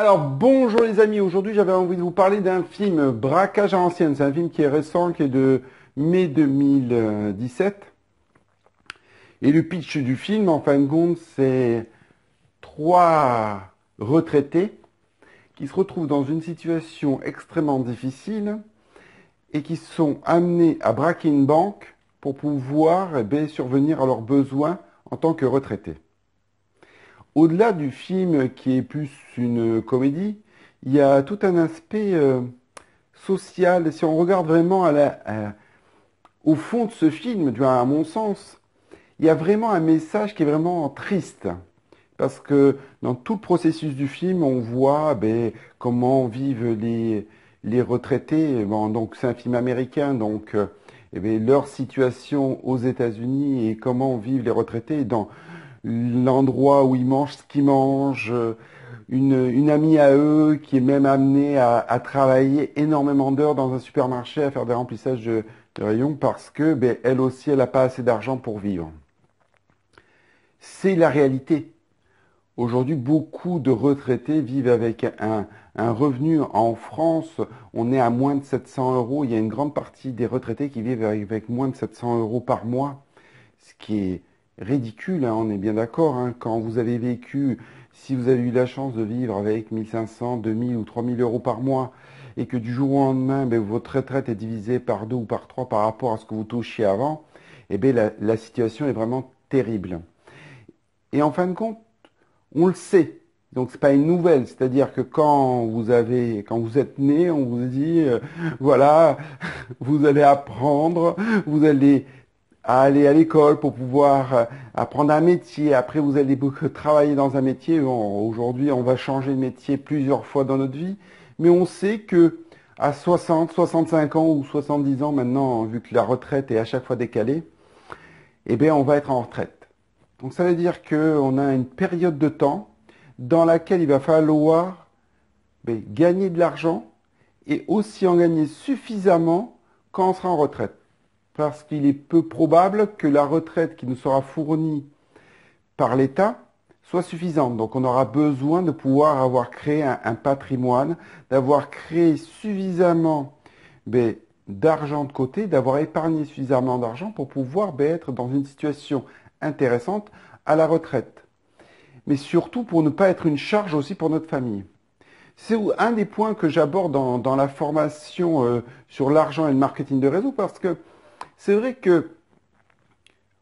Alors bonjour les amis, aujourd'hui j'avais envie de vous parler d'un film Braquage à l'ancienne. C'est un film qui est récent, qui est de mai 2017. Et le pitch du film, en fin de compte, c'est trois retraités qui se retrouvent dans une situation extrêmement difficile et qui sont amenés à braquer une banque pour pouvoir survenir à leurs besoins en tant que retraités. Au-delà du film qui est plus une comédie, il y a tout un aspect social. Et si on regarde vraiment au fond de ce film, à mon sens, il y a vraiment un message qui est vraiment triste. Parce que dans tout le processus du film, on voit comment vivent les retraités. Bon, donc c'est un film américain, donc leur situation aux États-Unis et comment vivent les retraités dans l'endroit où ils mangent ce qu'ils mangent. Une amie à eux qui est même amenée à travailler énormément d'heures dans un supermarché à faire des remplissages de rayons parce que elle aussi, elle n'a pas assez d'argent pour vivre. C'est la réalité. Aujourd'hui, beaucoup de retraités vivent avec un revenu. En France, on est à moins de 700 euros. Il y a une grande partie des retraités qui vivent avec moins de 700 euros par mois, ce qui est ridicule, hein, on est bien d'accord. Hein, quand vous avez vécu, si vous avez eu la chance de vivre avec 1500, 2000 ou 3000 euros par mois, et que du jour au lendemain, votre retraite est divisée par 2 ou par 3 par rapport à ce que vous touchiez avant, la situation est vraiment terrible. Et en fin de compte, on le sait. Donc c'est pas une nouvelle, c'est-à-dire que quand vous êtes né, on vous dit, voilà, vous allez apprendre, vous allez aller à l'école pour pouvoir apprendre un métier. Après, vous allez travailler dans un métier. Bon, aujourd'hui, on va changer de métier plusieurs fois dans notre vie, mais on sait que à 60, 65 ans ou 70 ans maintenant, vu que la retraite est à chaque fois décalée, on va être en retraite. Donc ça veut dire qu'on a une période de temps dans laquelle il va falloir gagner de l'argent et aussi en gagner suffisamment quand on sera en retraite. Parce qu'il est peu probable que la retraite qui nous sera fournie par l'État soit suffisante. Donc on aura besoin de pouvoir avoir créé un patrimoine, d'avoir créé suffisamment d'argent de côté, d'avoir épargné suffisamment d'argent pour pouvoir être dans une situation intéressante à la retraite. Mais surtout pour ne pas être une charge aussi pour notre famille. C'est un des points que j'aborde dans la formation sur l'argent et le marketing de réseau parce que c'est vrai que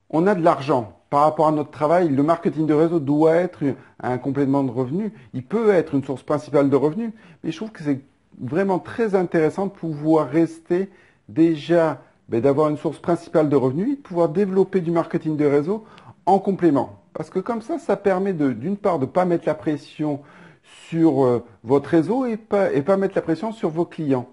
on a de l'argent par rapport à notre travail. Le marketing de réseau doit être un complément de revenus. Il peut être une source principale de revenus, mais je trouve que c'est vraiment très intéressant de pouvoir rester déjà, d'avoir une source principale de revenus et de pouvoir développer du marketing de réseau en complément. Parce que comme ça permet d'une part de ne pas mettre la pression sur votre réseau et pas mettre la pression sur vos clients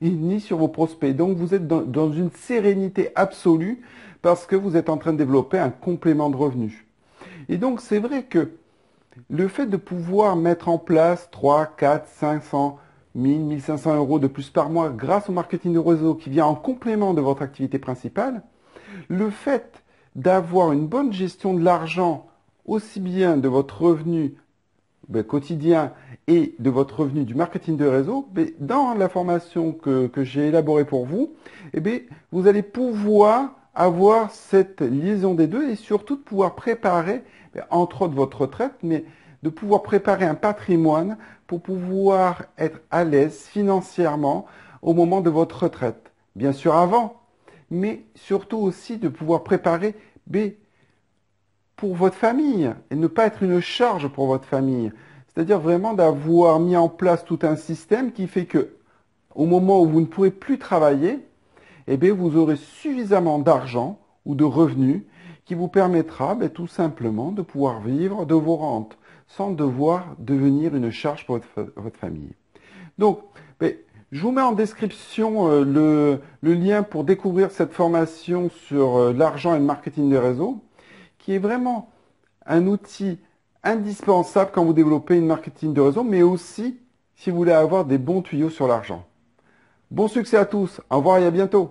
ni sur vos prospects. Donc vous êtes dans une sérénité absolue parce que vous êtes en train de développer un complément de revenus. Et donc c'est vrai que le fait de pouvoir mettre en place 3, 4, 500, 1000, 1500 euros de plus par mois grâce au marketing de réseau qui vient en complément de votre activité principale, le fait d'avoir une bonne gestion de l'argent, aussi bien de votre revenu quotidien et de votre revenu du marketing de réseau, dans la formation que j'ai élaborée pour vous, vous allez pouvoir avoir cette liaison des deux et surtout de pouvoir préparer, entre autres votre retraite, mais de pouvoir préparer un patrimoine pour pouvoir être à l'aise financièrement au moment de votre retraite. Bien sûr avant, mais surtout aussi de pouvoir préparer pour votre famille et ne pas être une charge pour votre famille. C'est-à-dire vraiment d'avoir mis en place tout un système qui fait que au moment où vous ne pourrez plus travailler, vous aurez suffisamment d'argent ou de revenus qui vous permettra tout simplement de pouvoir vivre de vos rentes sans devoir devenir une charge pour votre famille. Donc, je vous mets en description le lien pour découvrir cette formation sur l'argent et le marketing de réseau, qui est vraiment un outil indispensable quand vous développez une marketing de réseau, mais aussi si vous voulez avoir des bons tuyaux sur l'argent. Bon succès à tous, au revoir et à bientôt.